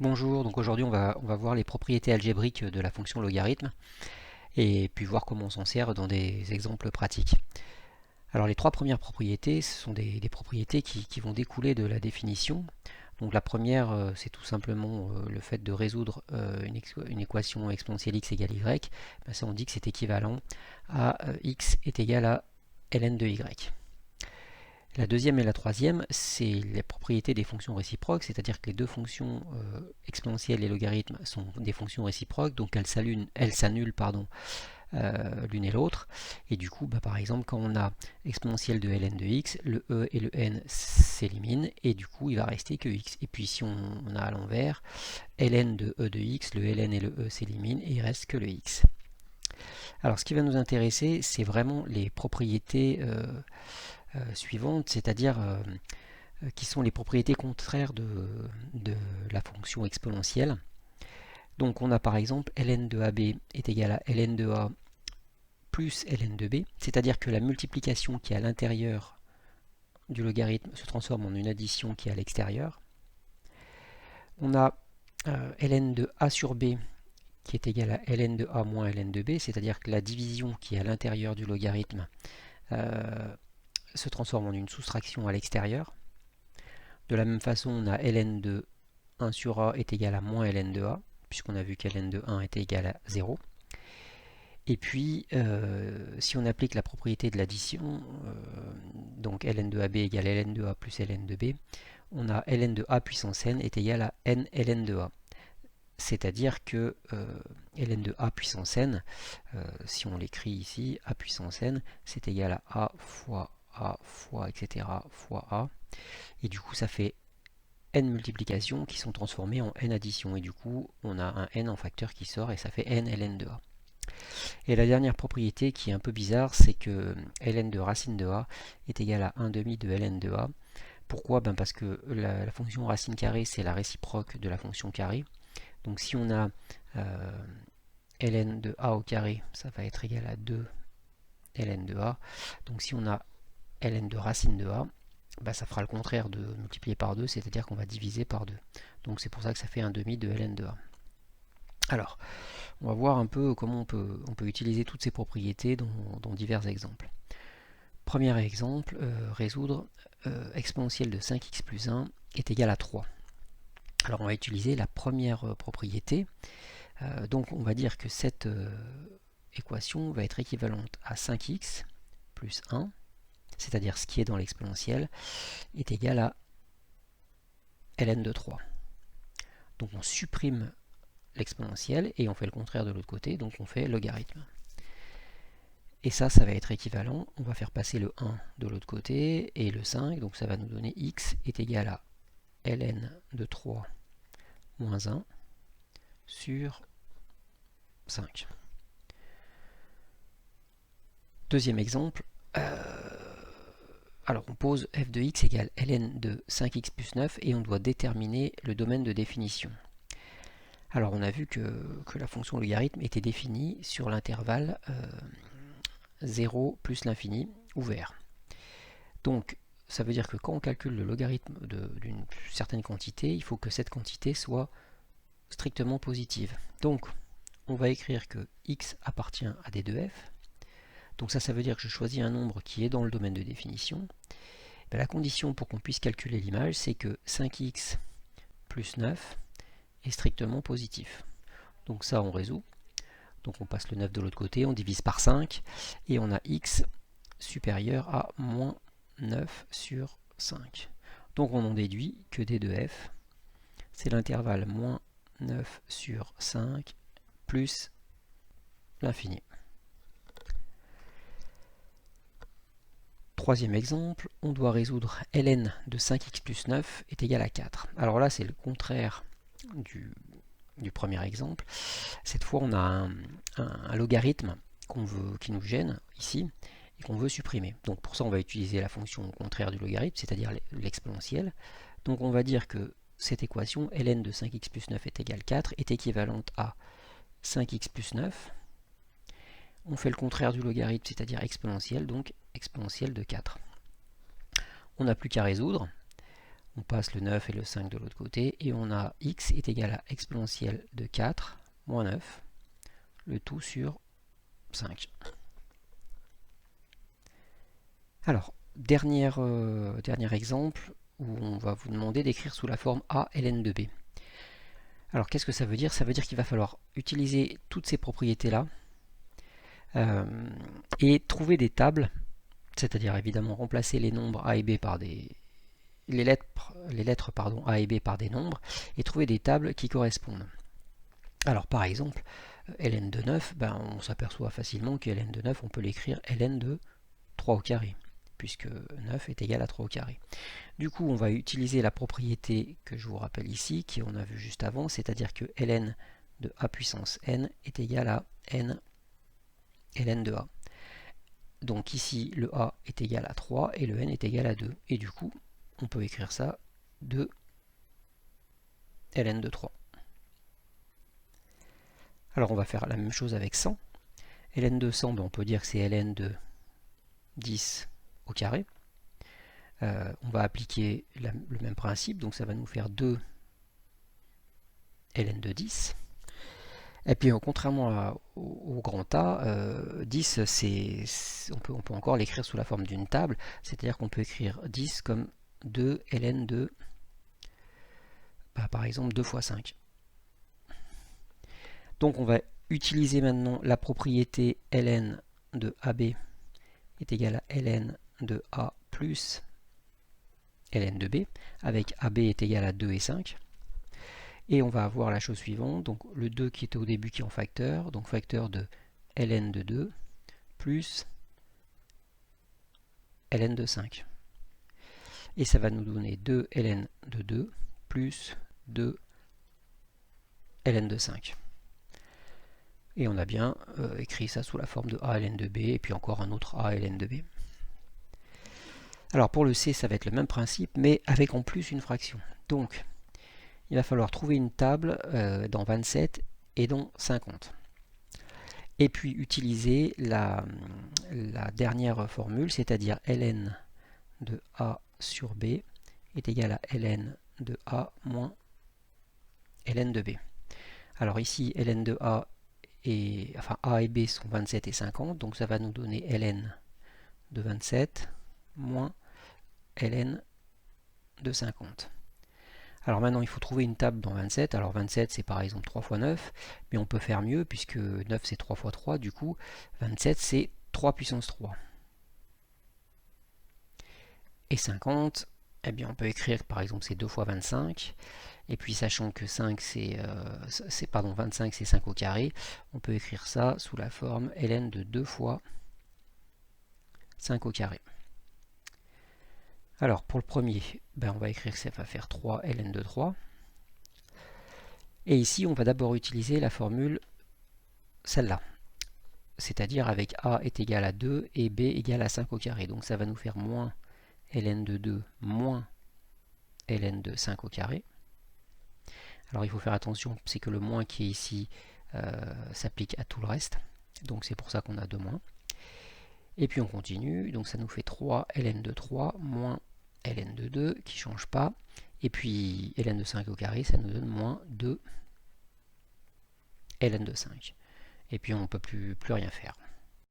Bonjour, donc aujourd'hui on va voir les propriétés algébriques de la fonction logarithme et puis voir comment on s'en sert dans des exemples pratiques. Alors les trois premières propriétés, ce sont des propriétés qui vont découler de la définition. Donc la première, c'est tout simplement le fait de résoudre une équation exponentielle x égale y. Ben ça on dit que c'est équivalent à x est égal à ln de y. La deuxième et la troisième, c'est les propriétés des fonctions réciproques, c'est-à-dire que les deux fonctions exponentielles et logarithme sont des fonctions réciproques, donc elles s'annulent l'une et l'autre. Et du coup, par exemple, quand on a exponentielle de ln de x, le e et le n s'éliminent, et du coup, il va rester que x. Et puis si on a à l'envers, ln de e de x, le ln et le e s'éliminent, et il reste que le x. Alors ce qui va nous intéresser, c'est vraiment les propriétés suivantes, c'est-à-dire qui sont les propriétés contraires de la fonction exponentielle. Donc on a par exemple ln de AB est égal à ln de A plus ln de B, c'est-à-dire que la multiplication qui est à l'intérieur du logarithme se transforme en une addition qui est à l'extérieur. On a ln de A sur B qui est égal à ln de A moins ln de B, c'est-à-dire que la division qui est à l'intérieur du logarithme se transforme en une soustraction à l'extérieur. De la même façon, on a ln de 1 sur A est égal à moins ln de A, puisqu'on a vu que ln de 1 était égal à 0. Et puis, si on applique la propriété de l'addition, donc ln de AB égale ln de A plus ln de B, on a ln de A puissance n est égal à n ln de A. C'est-à-dire que ln de A puissance n, si on l'écrit ici, A puissance n, c'est égal à A fois, etc. fois A. Et du coup, ça fait n multiplications qui sont transformées en n additions. Et du coup, on a un n en facteur qui sort et ça fait n ln de A. Et la dernière propriété qui est un peu bizarre, c'est que ln de racine de A est égal à 1 demi de ln de A. Pourquoi? Parce que la fonction racine carrée, c'est la réciproque de la fonction carrée. Donc si on a ln de A au carré, ça va être égal à 2 ln de A. Donc si on a ln de racine de A, ça fera le contraire de multiplier par 2, c'est-à-dire qu'on va diviser par 2. Donc c'est pour ça que ça fait 1 demi de ln de A. Alors, on va voir un peu comment on peut utiliser toutes ces propriétés dans divers exemples. Premier exemple, résoudre exponentielle de 5x plus 1 est égal à 3. Alors on va utiliser la première propriété. Donc on va dire que cette équation va être équivalente à 5x plus 1, c'est-à-dire ce qui est dans l'exponentielle, est égal à ln de 3. Donc on supprime l'exponentielle et on fait le contraire de l'autre côté, donc on fait logarithme. Et ça va être équivalent, on va faire passer le 1 de l'autre côté et le 5, donc ça va nous donner x est égal à ln de 3 moins 1 sur 5. Deuxième exemple, alors on pose f de x égale ln de 5x plus 9 et on doit déterminer le domaine de définition. Alors on a vu que la fonction logarithme était définie sur l'intervalle 0 plus l'infini ouvert. Donc ça veut dire que quand on calcule le logarithme d'une certaine quantité, il faut que cette quantité soit strictement positive. Donc on va écrire que x appartient à d de f. Donc ça veut dire que je choisis un nombre qui est dans le domaine de définition. La condition pour qu'on puisse calculer l'image, c'est que 5x plus 9 est strictement positif. Donc ça, on résout. Donc on passe le 9 de l'autre côté, on divise par 5, et on a x supérieur à moins 9 sur 5. Donc on en déduit que d de f, c'est l'intervalle moins 9 sur 5 plus l'infini. Troisième exemple, on doit résoudre ln de 5x plus 9 est égal à 4. Alors là, c'est le contraire du premier exemple. Cette fois, on a un logarithme qui nous gêne ici et qu'on veut supprimer. Donc pour ça, on va utiliser la fonction contraire du logarithme, c'est-à-dire l'exponentielle. Donc on va dire que cette équation, ln de 5x plus 9 est égal à 4, est équivalente à 5x plus 9. On fait le contraire du logarithme, c'est-à-dire exponentielle, donc exponentielle de 4. On n'a plus qu'à résoudre. On passe le 9 et le 5 de l'autre côté, et on a x est égal à exponentielle de 4 moins 9, le tout sur 5. Alors, dernier exemple où on va vous demander d'écrire sous la forme a ln de b. Alors, qu'est-ce que ça veut dire? Ça veut dire qu'il va falloir utiliser toutes ces propriétés-là et trouver des tables, c'est-à-dire évidemment remplacer les nombres a et b par les lettres pardon, a et b par des nombres, et trouver des tables qui correspondent. Alors par exemple, ln de 9, ben, on s'aperçoit facilement que ln de 9, on peut l'écrire ln de 3 au carré, puisque 9 est égal à 3 au carré. Du coup, on va utiliser la propriété que je vous rappelle ici, qu'on a vu juste avant, c'est-à-dire que ln de a puissance n est égal à n ln de a. Donc ici, le a est égal à 3 et le n est égal à 2. Et du coup, on peut écrire ça de ln de 3. Alors on va faire la même chose avec 100. ln de 100, ben on peut dire que c'est ln de 10 au carré. On va appliquer le même principe, donc ça va nous faire 2 ln de 10. Et puis contrairement au grand A, 10, on peut encore l'écrire sous la forme d'une table, c'est-à-dire qu'on peut écrire 10 comme 2 ln de, par exemple, 2 fois 5. Donc on va utiliser maintenant la propriété ln de AB est égal à ln de A plus ln de B, avec AB est égal à 2 et 5. Et on va avoir la chose suivante, donc le 2 qui était au début qui est en facteur, donc facteur de ln de 2 plus ln de 5. Et ça va nous donner 2 ln de 2 plus 2 ln de 5. Et on a bien écrit ça sous la forme de a ln de b, et puis encore un autre a ln de b. Alors pour le c, ça va être le même principe, mais avec en plus une fraction. Donc, il va falloir trouver une table dans 27 et dans 50. Et puis utiliser la dernière formule, c'est-à-dire ln de a sur b est égal à ln de a moins ln de b. Alors ici, ln de a et b sont 27 et 50, donc ça va nous donner ln de 27 moins ln de 50. Alors maintenant, il faut trouver une table dans 27. Alors 27, c'est par exemple 3 fois 9, mais on peut faire mieux, puisque 9, c'est 3 fois 3. Du coup, 27, c'est 3 puissance 3. Et 50, eh bien, on peut écrire, par exemple, c'est 2 fois 25. Et puis, sachant que 5, 25, c'est 5 au carré, on peut écrire ça sous la forme ln de 2 fois 5 au carré. Alors, pour le premier, ben, on va écrire que ça va faire 3 ln de 3. Et ici, on va d'abord utiliser la formule, celle-là. C'est-à-dire avec a est égal à 2 et b égale à 5 au carré. Donc ça va nous faire moins ln de 2 moins ln de 5 au carré. Alors il faut faire attention, c'est que le moins qui est ici s'applique à tout le reste. Donc c'est pour ça qu'on a 2 moins. Et puis on continue, donc ça nous fait 3 ln de 3 moins ln de 2 qui ne change pas. Et puis ln de 5 au carré, ça nous donne moins 2 ln de 5. Et puis on ne peut plus rien faire.